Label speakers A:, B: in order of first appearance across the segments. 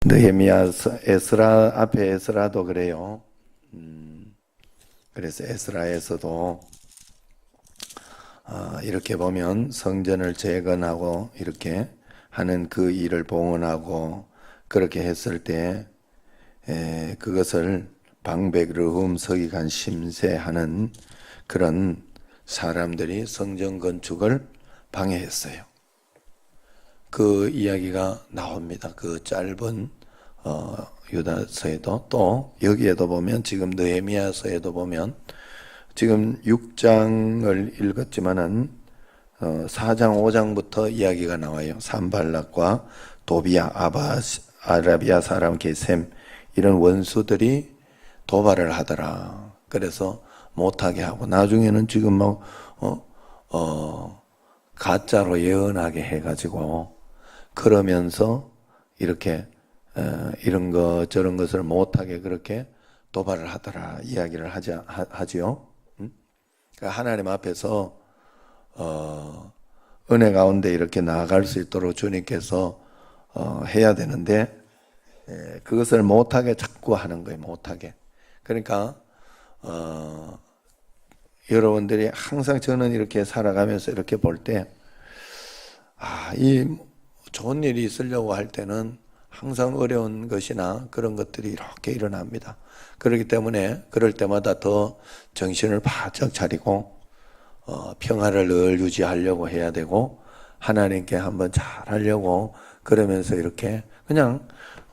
A: 느헤미야, 에스라 앞에 에스라도 그래요. 그래서 에스라에서도 이렇게 보면 성전을 재건하고 이렇게 하는 그 일을 봉헌하고 그렇게 했을 때 그것을 방백르훔 서기관 심세하는 그런 사람들이 성전 건축을 방해했어요. 그 이야기가 나옵니다. 그 짧은 유다서에도 또 여기에도 보면 지금 느헤미야서에도 보면 지금 6장을 읽었지만은 4장 5장부터 이야기가 나와요. 산발락과 도비야, 아라비아 사람 게셈 이런 원수들이 도발을 하더라. 그래서 못하게 하고 나중에는 지금 막 가짜로 예언하게 해가지고 그러면서 이렇게 이런 것 저런 것을 못하게 그렇게 도발을 하더라 이야기를 하지요. 그러니까 하나님 앞에서 은혜 가운데 이렇게 나아갈 수 있도록 주님께서 해야 되는데 그것을 못하게 자꾸 하는 거예요. 못하게. 그러니까 여러분들이 항상 저는 이렇게 살아가면서 이렇게 볼 때 이 좋은 일이 있으려고 할 때는 항상 어려운 것이나 그런 것들이 이렇게 일어납니다. 그렇기 때문에 그럴 때마다 더 정신을 바짝 차리고 평화를 늘 유지하려고 해야 되고 하나님께 한번 잘하려고 그러면서 이렇게 그냥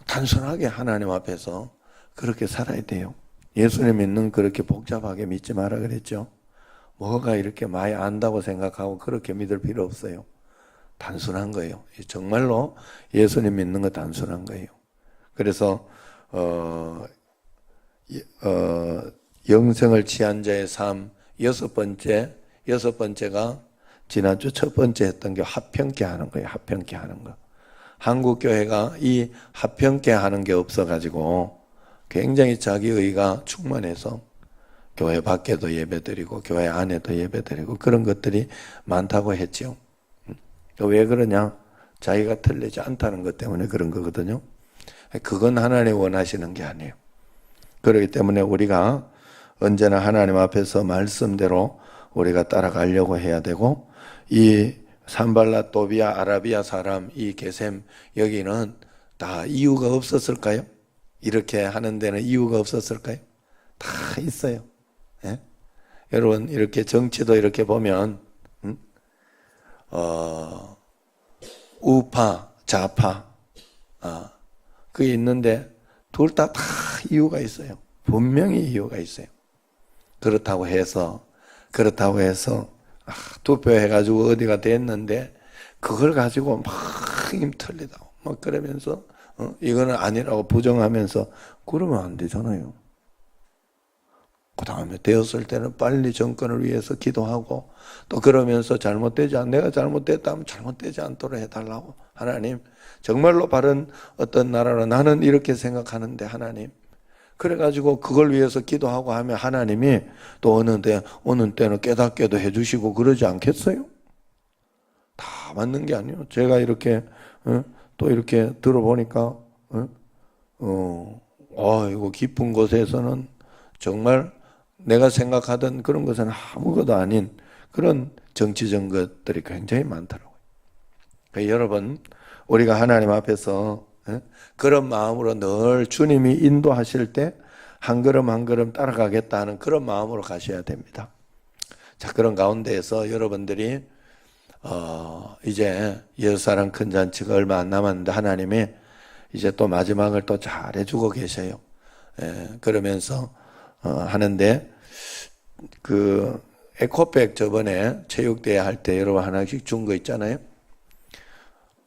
A: 단순하게 하나님 앞에서 그렇게 살아야 돼요. 예수님 믿는 그렇게 복잡하게 믿지 마라 그랬죠. 뭐가 이렇게 많이 안다고 생각하고 그렇게 믿을 필요 없어요. 단순한 거예요. 정말로 예수님 믿는 거 단순한 거예요. 그래서 영생을 취한 자의 삶 여섯 번째가 지난주 첫 번째 했던 게 합평케 하는 거예요. 합평케 하는 거. 한국 교회가 이 합평케 하는 게 없어가지고 굉장히 자기의가 충만해서 교회 밖에도 예배드리고 교회 안에도 예배드리고 그런 것들이 많다고 했죠. 왜 그러냐? 자기가 틀리지 않다는 것 때문에 그런 거거든요. 그건 하나님 원하시는 게 아니에요. 그렇기 때문에 우리가 언제나 하나님 앞에서 말씀대로 우리가 따라가려고 해야 되고 이 산발라 도비아 아라비아 사람 이 게셈 여기는 다 이유가 없었을까요? 이렇게 하는 데는 이유가 없었을까요? 다 있어요. 예? 여러분 이렇게 정치도 이렇게 보면 우파, 좌파 그게 있는데 둘 다 이유가 있어요. 분명히 이유가 있어요. 그렇다고 해서 투표해가지고 어디가 됐는데 그걸 가지고 막 힘틀리다고 막 그러면서 이거는 아니라고 부정하면서 그러면 안 되잖아요. 그 다음에 되었을 때는 빨리 정권을 위해서 기도하고 또 그러면서 내가 잘못됐다면 잘못되지 않도록 해달라고 하나님 정말로 바른 어떤 나라로 나는 이렇게 생각하는데 하나님 그래가지고 그걸 위해서 기도하고 하면 하나님이 또 어느 때는 깨닫게도 해주시고 그러지 않겠어요? 다 맞는 게 아니에요. 제가 이렇게 또 이렇게 들어보니까 이거 깊은 곳에서는 정말 내가 생각하던 그런 것은 아무것도 아닌 그런 정치적 것들이 굉장히 많더라고요. 그러니까 여러분 우리가 하나님 앞에서 그런 마음으로 늘 주님이 인도하실 때 한 걸음 한 걸음 따라가겠다는 그런 마음으로 가셔야 됩니다. 자, 그런 가운데에서 여러분들이 이제 예루살렘 큰 잔치가 얼마 안 남았는데 하나님이 이제 또 마지막을 또 잘해주고 계셔요. 그러면서 하는데 그 에코백 저번에 체육대회 할 때 여러분 하나씩 준 거 있잖아요.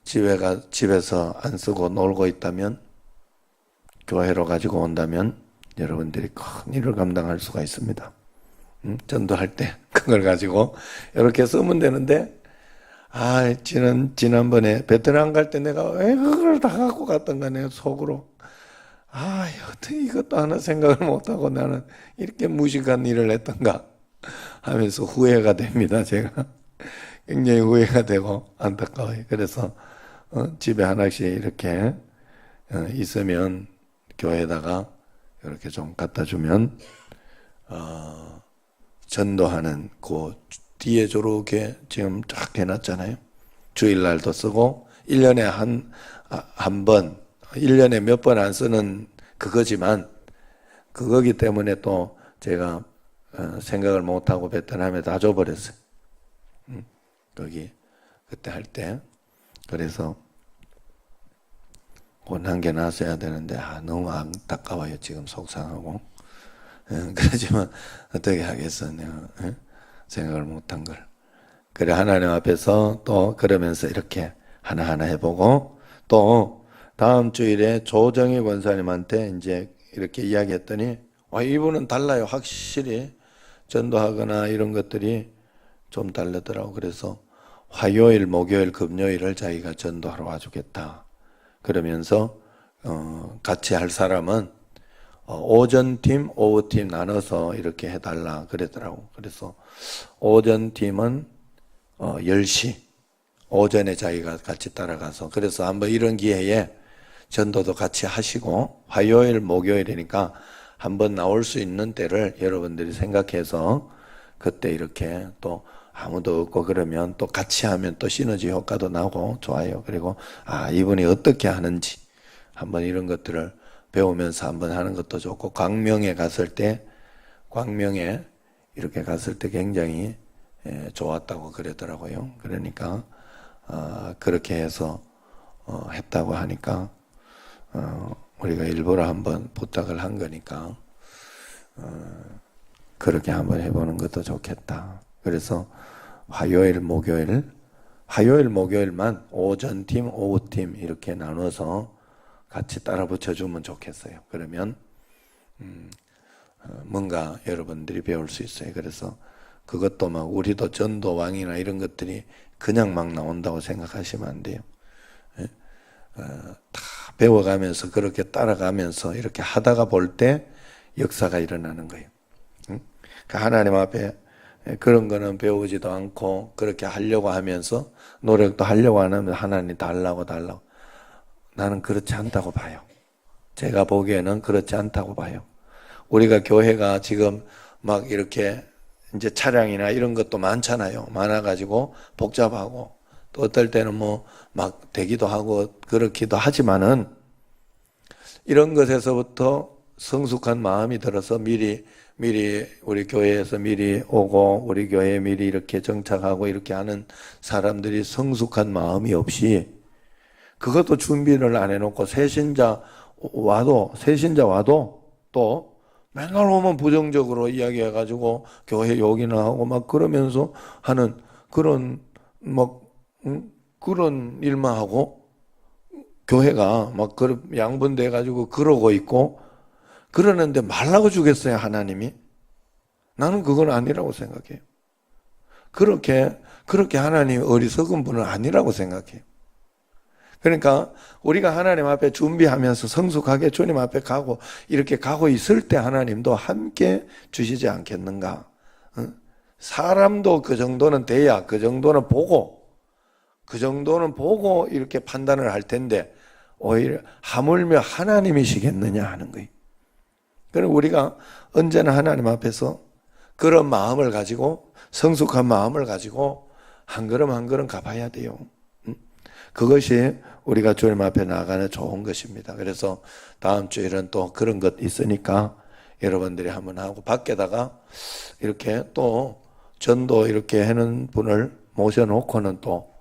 A: 집에서 안 쓰고 놀고 있다면 교회로 가지고 온다면 여러분들이 큰 일을 감당할 수가 있습니다. 전도할 때 그걸 가지고 이렇게 쓰면 되는데 지난번에 베트남 갈 때 내가 왜 그걸 다 갖고 갔던가 내가 속으로 어떻게 이것도 하나 생각을 못하고 나는 이렇게 무식한 일을 했던가 하면서 후회가 됩니다. 제가 굉장히 후회가 되고 안타까워요. 그래서 집에 하나씩 이렇게 있으면 교회에다가 이렇게 좀 갖다 주면 전도하는 그 뒤에 저렇게 지금 쫙 해놨잖아요. 주일날도 쓰고 1년에 한 번, 1년에 몇 번 안 쓰는 그거지만 그거기 때문에 또 제가 생각을 못하고 베트남에 다 줘버렸어요. 거기 그때 할 때. 그래서 곧 한 개 놨어야 되는데 너무 안타까워요. 지금 속상하고. 그렇지만 어떻게 하겠어. 내가 생각을 못한 걸. 그래 하나님 앞에서 또 그러면서 이렇게 하나하나 해보고 또 다음 주일에 조정희 권사님한테 이제 이렇게 이야기했더니 이분은 달라요. 확실히 전도하거나 이런 것들이 좀 다르더라고. 그래서 화요일, 목요일, 금요일을 자기가 전도하러 와주겠다. 그러면서 같이 할 사람은 오전팀, 오후팀 나눠서 이렇게 해달라 그러더라고. 그래서 오전팀은 10시 오전에 자기가 같이 따라가서 그래서 한번 이런 기회에 전도도 같이 하시고 화요일, 목요일이니까 한번 나올 수 있는 때를 여러분들이 생각해서 그때 이렇게 또 아무도 없고 그러면 또 같이 하면 또 시너지 효과도 나고 좋아요. 그리고 이분이 어떻게 하는지 한번 이런 것들을 배우면서 한번 하는 것도 좋고 광명에 갔을 때 이렇게 갔을 때 굉장히 좋았다고 그러더라고요. 그러니까 그렇게 해서 했다고 하니까 우리가 일부러 한번 부탁을 한 거니까 그렇게 한번 해보는 것도 좋겠다. 그래서 화요일, 목요일만 오전팀, 오후팀 이렇게 나눠서 같이 따라 붙여주면 좋겠어요. 그러면 뭔가 여러분들이 배울 수 있어요. 그래서 그것도 막 우리도 전도왕이나 이런 것들이 그냥 막 나온다고 생각하시면 안 돼요. 다 배워가면서 그렇게 따라가면서 이렇게 하다가 볼 때 역사가 일어나는 거예요. 그러니까 하나님 앞에 그런 거는 배우지도 않고 그렇게 하려고 하면서 노력도 하려고 안 하면 하나님 달라고 나는 그렇지 않다고 봐요. 제가 보기에는 그렇지 않다고 봐요. 우리가 교회가 지금 막 이렇게 이제 차량이나 이런 것도 많잖아요. 많아가지고 복잡하고 또 어떨 때는 뭐 막 되기도 하고 그렇기도 하지만은 이런 것에서부터 성숙한 마음이 들어서 미리 우리 교회에서 미리 오고 우리 교회에 미리 이렇게 정착하고 이렇게 하는 사람들이 성숙한 마음이 없이 그것도 준비를 안 해놓고 새신자 와도 또 맨날 오면 부정적으로 이야기해가지고 교회 욕이나 하고 막 그러면서 하는 그런 그런 일만 하고 교회가 막 양분돼가지고 그러고 있고 그러는데 말라고 주겠어요, 하나님이? 나는 그건 아니라고 생각해요. 그렇게 하나님 어리석은 분은 아니라고 생각해요. 그러니까 우리가 하나님 앞에 준비하면서 성숙하게 주님 앞에 가고 이렇게 가고 있을 때 하나님도 함께 주시지 않겠는가? 사람도 그 정도는 돼야 그 정도는 보고 이렇게 판단을 할 텐데 오히려 하물며 하나님이시겠느냐 하는 거예요. 그럼 우리가 언제나 하나님 앞에서 그런 마음을 가지고 성숙한 마음을 가지고 한 걸음 한 걸음 가봐야 돼요. 그것이 우리가 주님 앞에 나가는 좋은 것입니다. 그래서 다음 주일은 또 그런 것 있으니까 여러분들이 한번 하고 밖에다가 이렇게 또 전도 이렇게 하는 분을 모셔놓고는 또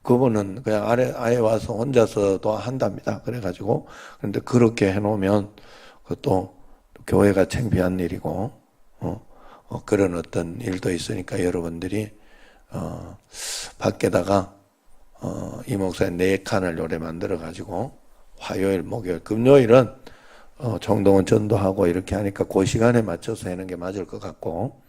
A: 그분은 그냥 아예 와서 혼자서도 한답니다. 그래가지고 그런데 그렇게 해놓으면 그것도 교회가 창피한 일이고 그런 어떤 일도 있으니까 여러분들이 밖에다가 이 목사님 4칸을 요래 만들어 가지고 화요일, 목요일, 금요일은 정동원 전도하고 이렇게 하니까 그 시간에 맞춰서 하는 게 맞을 것 같고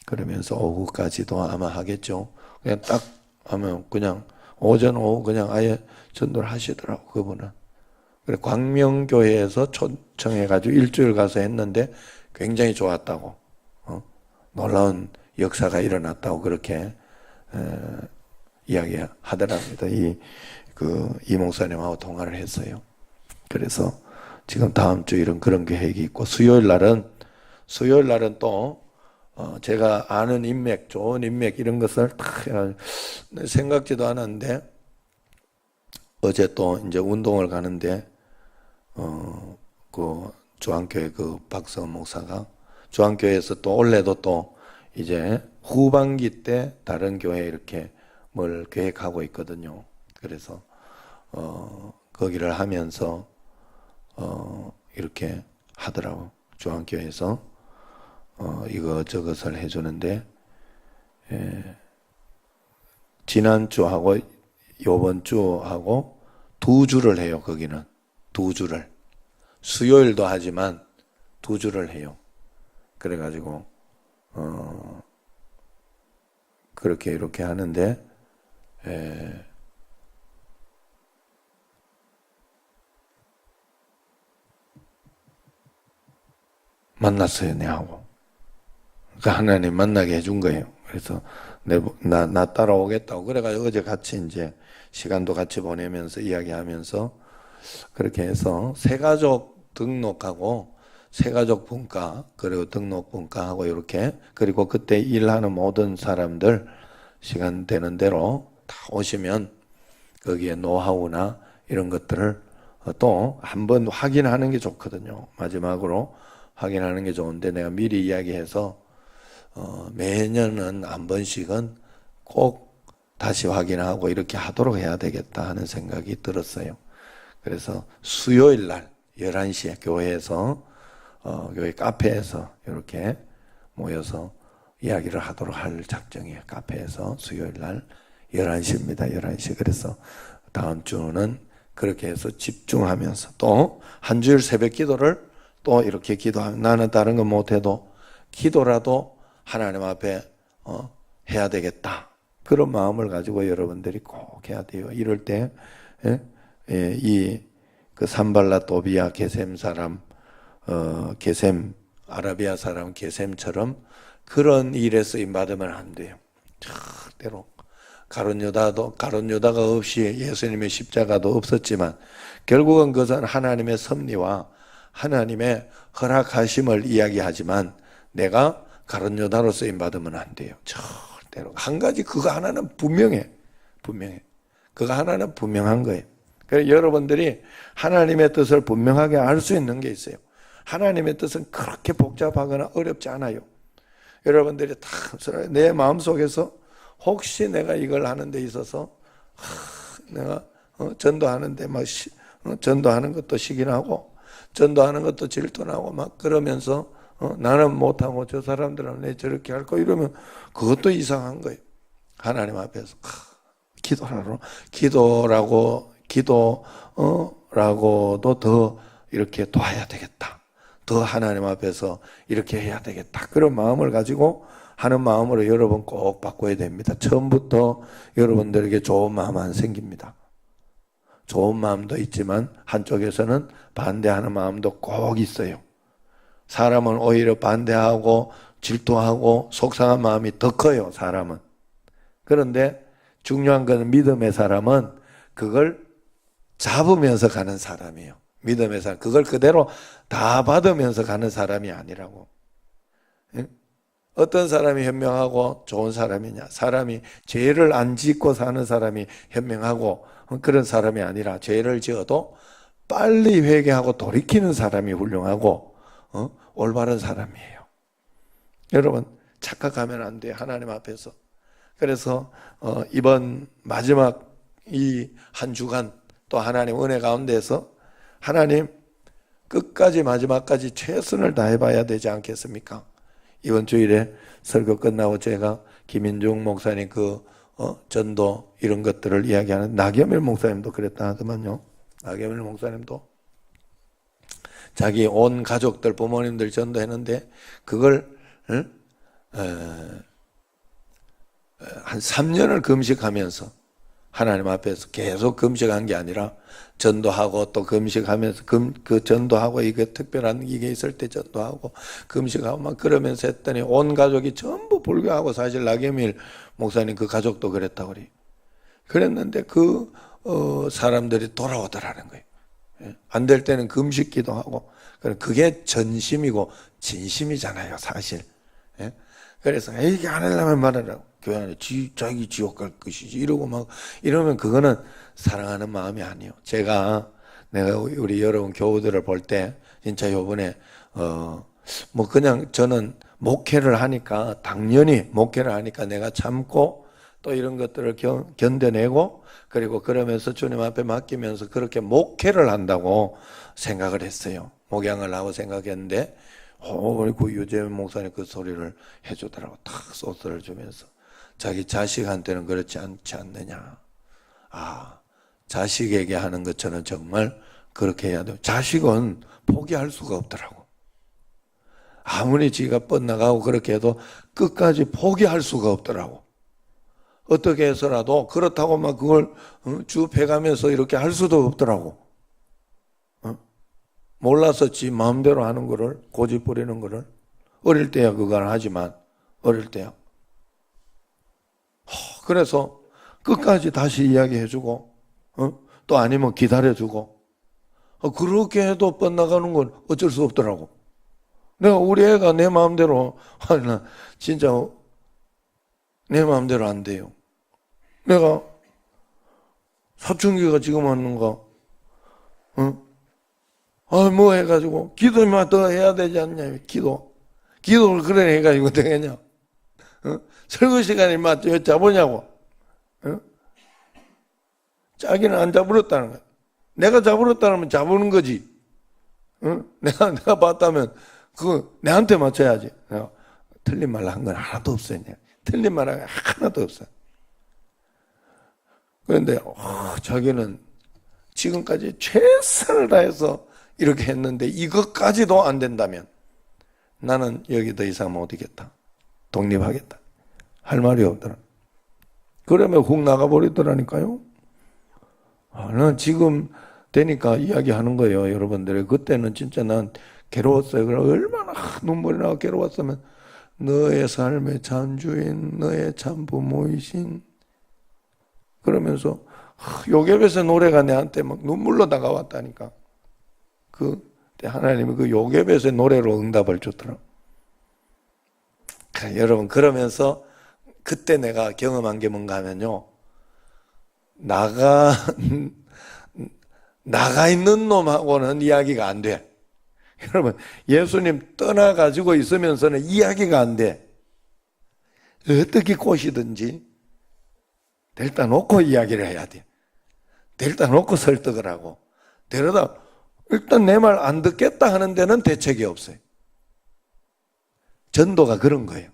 A: 그러면서 오후까지도 아마 하겠죠. 그냥 딱 하면 그냥 오전 오후 그냥 아예 전도를 하시더라고 그분은. 그래 광명교회에서 초청해가지고 일주일 가서 했는데 굉장히 좋았다고 놀라운 역사가 일어났다고 그렇게 이야기하더랍니다. 이 목사님하고 통화를 했어요. 그래서 지금 다음 주 이런 그런 계획이 있고, 수요일 날은 또 제가 아는 인맥, 좋은 인맥 이런 것을 다 생각지도 않았는데, 어제 또 이제 운동을 가는데 그 주안교회 그 박성원 목사가 주안교회에서 또 올해도 또 이제 후반기 때 다른 교회 이렇게 뭘 계획하고 있거든요. 그래서 거기를 하면서 이렇게 하더라고. 주안교회에서 이것저것을 해주는데, 지난주하고 요번 주하고 2주를 해요. 거기는 2주를 수요일도 하지만 2주를 해요. 그래가지고 그렇게 이렇게 하는데, 만났어요, 내하고. 그러니까 하나님 만나게 해준 거예요. 그래서 나 따라오겠다고. 그래가지고 어제 같이 이제 시간도 같이 보내면서 이야기하면서 그렇게 해서 새가족 등록하고 새가족 분과 그리고 등록 분과하고 이렇게, 그리고 그때 일하는 모든 사람들 시간 되는 대로 다 오시면 거기에 노하우나 이런 것들을 또 한번 확인하는 게 좋거든요. 마지막으로 확인하는 게 좋은데, 내가 미리 이야기해서 매년은 한 번씩은 꼭 다시 확인하고 이렇게 하도록 해야 되겠다 하는 생각이 들었어요. 그래서 수요일 날 11시에 교회에서 교회 카페에서 이렇게 모여서 이야기를 하도록 할 작정이에요. 카페에서 수요일 날 11시입니다. 11시. 그래서 다음 주는 그렇게 해서 집중하면서 또 한 주일 새벽 기도를 또 이렇게 기도하면, 나는 다른 건 못해도 기도라도 하나님 앞에 해야 되겠다. 그런 마음을 가지고 여러분들이 꼭 해야 돼요. 이럴 때 그 산발라 도비아 게셈 사람, 게셈 아라비아 사람 게셈처럼 그런 일에 쓰임 받으면 안 돼요. 절대로. 가룟 유다가 없이 예수님의 십자가도 없었지만 결국은 그것은 하나님의 섭리와 하나님의 허락하심을 이야기하지만, 내가 가룟 유다로 쓰임 받으면 안 돼요. 절대로. 한 가지 그거 하나는 분명해. 그거 하나는 분명한 거예요. 그래서 여러분들이 하나님의 뜻을 분명하게 알 수 있는 게 있어요. 하나님의 뜻은 그렇게 복잡하거나 어렵지 않아요. 여러분들이 다 내 마음속에서 혹시 내가 이걸 하는 데 있어서 내가 전도하는데 막 전도하는 것도 시기나고 전도하는 것도 질투나고 막 그러면서 나는 못하고 저 사람들은 왜 저렇게 할 거, 이러면 그것도 이상한 거예요. 하나님 앞에서 기도라고도 더 이렇게 도와야 되겠다. 더 하나님 앞에서 이렇게 해야 되겠다. 그런 마음을 가지고 하는 마음으로 여러분 꼭 바꿔야 됩니다. 처음부터 여러분들에게 좋은 마음 안 생깁니다. 좋은 마음도 있지만 한쪽에서는 반대하는 마음도 꼭 있어요. 사람은 오히려 반대하고 질투하고 속상한 마음이 더 커요, 사람은. 그런데 중요한 건 믿음의 사람은 그걸 잡으면서 가는 사람이에요. 믿음의 사람, 그걸 그대로 다 받으면서 가는 사람이 아니라고. 어떤 사람이 현명하고 좋은 사람이냐? 사람이 죄를 안 짓고 사는 사람이 현명하고 그런 사람이 아니라, 죄를 지어도 빨리 회개하고 돌이키는 사람이 훌륭하고 올바른 사람이에요. 여러분 착각하면 안 돼요, 하나님 앞에서. 그래서 이번 마지막 이 한 주간 또 하나님 은혜 가운데서 하나님 끝까지 마지막까지 최선을 다해봐야 되지 않겠습니까? 이번 주일에 설교 끝나고 제가 김인중 목사님 전도 이런 것들을 이야기하는, 나겸일 목사님도 그랬다 하더만요. 나겸일 목사님도 자기 온 가족들 부모님들 전도했는데 그걸 한 3년을 금식하면서 하나님 앞에서 계속 금식한 게 아니라 전도하고 또 금식하면서 그 전도하고 이게 특별한 이게 있을 때 전도하고 금식하고 막 그러면서 했더니 온 가족이 전부 불교하고, 사실 나겸일 목사님 그 가족도 그랬다고 그래요. 그랬는데 그 사람들이 돌아오더라는 거예요. 안 될 때는 금식기도 하고, 그게 전심이고 진심이잖아요, 사실. 그래서 이게 안 하려면 말하라고. 교회 안에 자기 지옥 갈 것이지 이러고 막 이러면 그거는 사랑하는 마음이 아니에요. 내가 우리 여러분 교우들을 볼 때 진짜 요번에 뭐 그냥 저는 목회를 하니까 당연히 목회를 하니까 내가 참고 또 이런 것들을 견뎌내고 그리고 그러면서 주님 앞에 맡기면서 그렇게 목회를 한다고 생각을 했어요. 목양을 하고 생각했는데 우리 그 유재민 목사님 그 소리를 해주더라고. 탁 소스를 주면서 자기 자식한테는 그렇지 않지 않느냐. 자식에게 하는 것처럼 정말 그렇게 해야 돼요. 자식은 포기할 수가 없더라고. 아무리 지가 뻗나가고 그렇게 해도 끝까지 포기할 수가 없더라고. 어떻게 해서라도 그렇다고 막 그걸 주패가면서 이렇게 할 수도 없더라고. 몰라서 지 마음대로 하는 거를 고집 부리는 거를 어릴 때야 그걸 하지만 어릴 때야. 그래서 끝까지 다시 이야기해주고 또 아니면 기다려주고 그렇게 해도 뻗나가는 건 어쩔 수 없더라고. 내가 우리 애가 내 마음대로 나 진짜 내 마음대로 안 돼요. 내가 사춘기가 지금 왔는가 뭐 해가지고 기도만 더 해야 되지 않냐. 기도를 그래 해가지고 되겠냐. 설거 시간에 왜 잡으냐고. 자기는 안 잡으렸다는 거야. 내가 잡으렸다면 잡으는 거지. 내가 봤다면 그거 내한테 맞춰야지. 내가 틀린 말 한 건 하나도 없어요. 틀린 말 한 건 하나도 없어. 그런데 자기는 지금까지 최선을 다해서 이렇게 했는데 이것까지도 안 된다면 나는 여기 더 이상 못 이겠다. 독립하겠다. 할 말이 없더라. 그러면 훅 나가버리더라니까요. 난 지금 되니까 이야기하는 거예요. 여러분들. 그때는 진짜 난 괴로웠어요. 그럼 얼마나 눈물이 나고 괴로웠으면 너의 삶의 참 주인, 너의 참 부모이신 그러면서 요괴벳의 노래가 내한테 막 눈물로 다가왔다니까. 하나님이 그 요괴벳의 노래로 응답을 줬더라. 여러분 그러면서 그때 내가 경험한 게 뭔가 하면요. 나가 있는 놈하고는 이야기가 안 돼. 여러분 예수님 떠나가지고 있으면서는 이야기가 안 돼. 어떻게 꼬시든지 데려다 놓고 이야기를 해야 돼. 데려다 놓고 설득을 하고 데려다 일단 내 말 안 듣겠다 하는 데는 대책이 없어요. 전도가 그런 거예요.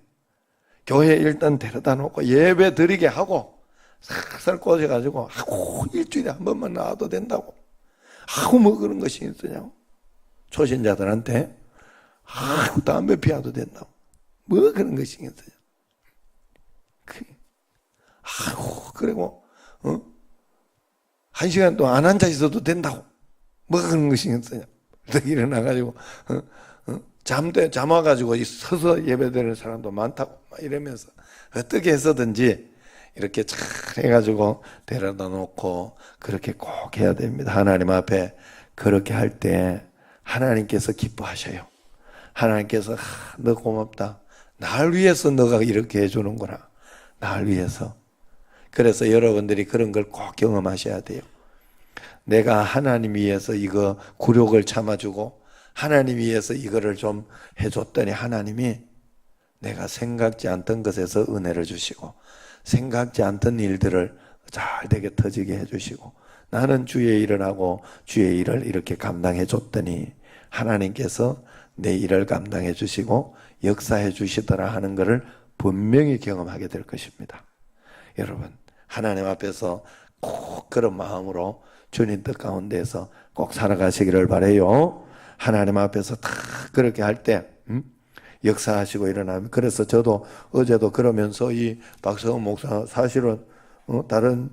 A: 교회 일단 데려다 놓고 예배 드리게 하고 살살 꼬셔가지고 일주일에 한 번만 나와도 된다고. 뭐 그런 것이 있으냐고. 초신자들한테 담배 피워도 된다고. 뭐 그런 것이 있으냐. 그리고 1시간 동안 안 앉아 있어도 된다고. 뭐 그런 것이 있으냐. 일어나가지고 잠 와가지고 서서 예배드리는 사람도 많다고 막 이러면서 어떻게 해서든지 이렇게 잘 해가지고 데려다 놓고 그렇게 꼭 해야 됩니다. 하나님 앞에 그렇게 할 때 하나님께서 기뻐하셔요. 하나님께서 너 고맙다. 날 위해서 너가 이렇게 해주는구나. 날 위해서. 그래서 여러분들이 그런 걸 꼭 경험하셔야 돼요. 내가 하나님 위해서 이거 굴욕을 참아주고 하나님 위해서 이거를 좀 해줬더니 하나님이 내가 생각지 않던 것에서 은혜를 주시고 생각지 않던 일들을 잘 되게 터지게 해주시고 나는 주의 일을 하고 주의 일을 이렇게 감당해 줬더니 하나님께서 내 일을 감당해 주시고 역사해 주시더라 하는 것을 분명히 경험하게 될 것입니다. 여러분 하나님 앞에서 꼭 그런 마음으로 주님 뜻 가운데에서 꼭 살아가시기를 바라요. 하나님 앞에서 다 그렇게 할 때 역사하시고 일어나면 그래서 저도 어제도 그러면서 이 박성훈 목사 사실은 다른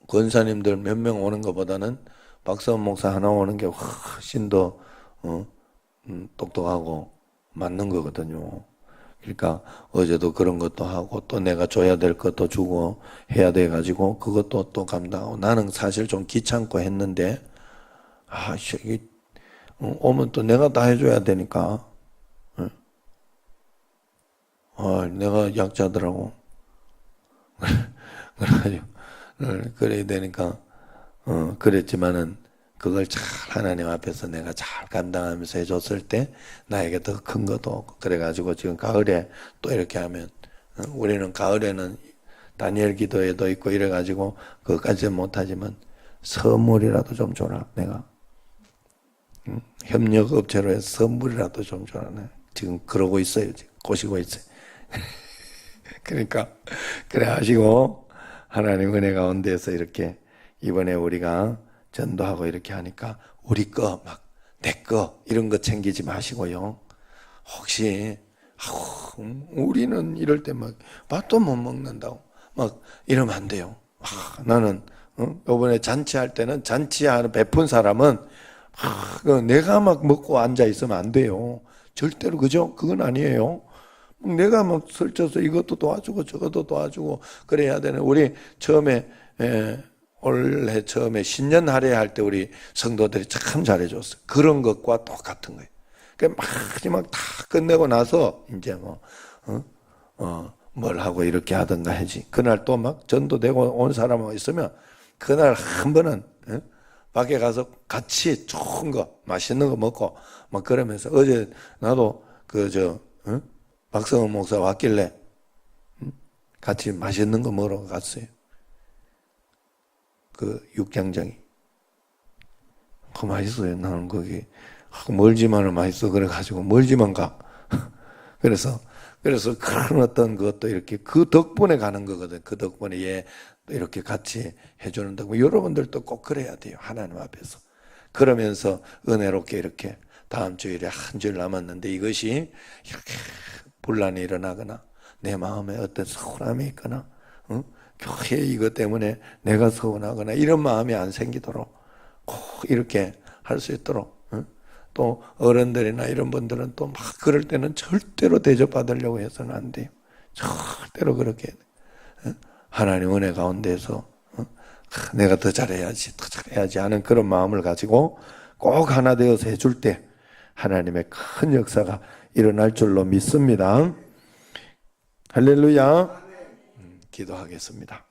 A: 권사님들 몇 명 오는 것보다는 박성훈 목사 하나 오는 게 훨씬 더 똑똑하고 맞는 거거든요. 그러니까 어제도 그런 것도 하고 또 내가 줘야 될 것도 주고 해야 돼 가지고 그것도 또 감당하고 나는 사실 좀 귀찮고 했는데 이게 오면 또 내가 다 해줘야 되니까 내가 약자더라고. 그래가지고 그래야 되니까 그랬지만은 그걸 잘 하나님 앞에서 내가 잘 감당하면서 해줬을 때 나에게 더 큰 것도 없고 그래가지고 지금 가을에 또 이렇게 하면 우리는 가을에는 다니엘 기도회도 있고 이래가지고 그것까지는 못하지만 선물이라도 좀 줘라 내가 협력업체로 해서 선물이라도 좀 줘라 내가 지금 그러고 있어요. 지금 꼬시고 있어요. 그러니까 그래 하시고 하나님 은혜 가운데서 이렇게 이번에 우리가 전도하고 이렇게 하니까 우리 거 막 내 거 이런 거 챙기지 마시고요. 혹시 우리는 이럴 때 막 밥도 못 먹는다고 막 이러면 안 돼요. 나는 이번에 잔치할 때는 잔치하는 베푼 사람은 내가 막 먹고 앉아 있으면 안 돼요. 절대로 그죠? 그건 아니에요. 내가 막 설쳐서 이것도 도와주고 저것도 도와주고 그래야 되는 우리 처음에 올해 처음에 신년 할애 할 때 우리 성도들이 참 잘해줬어요. 그런 것과 똑같은 거예요. 그러니까 마지막 다 끝내고 나서 이제 뭘 하고 이렇게 하든가 하지. 그날 또 막 전도되고 온 사람하고 있으면 그날 한 번은 밖에 가서 같이 좋은 거 맛있는 거 먹고 막 그러면서 어제 나도 박성원 목사 왔길래 같이 맛있는 거 먹으러 갔어요. 그 육장장이. 맛있어요. 나는 거기 멀지만은 맛있어. 그래가지고 멀지만 가. 그래서 그런 어떤 것도 이렇게 그 덕분에 가는 거거든. 그 덕분에 얘 또 이렇게 같이 해주는다. 여러분들도 꼭 그래야 돼요. 하나님 앞에서. 그러면서 은혜롭게 이렇게 다음 주일에 한 주일 남았는데 이것이 이렇게 분란이 일어나거나 내 마음에 어떤 서운함이 있거나 교회 이것 때문에 내가 서운하거나 이런 마음이 안 생기도록 꼭 이렇게 할 수 있도록 또 어른들이나 이런 분들은 또 막 그럴 때는 절대로 대접받으려고 해서는 안 돼요. 절대로 그렇게 하나님 은혜 가운데서 내가 더 잘해야지 하는 그런 마음을 가지고 꼭 하나 되어서 해줄 때 하나님의 큰 역사가 일어날 줄로 믿습니다. 할렐루야. 기도하겠습니다.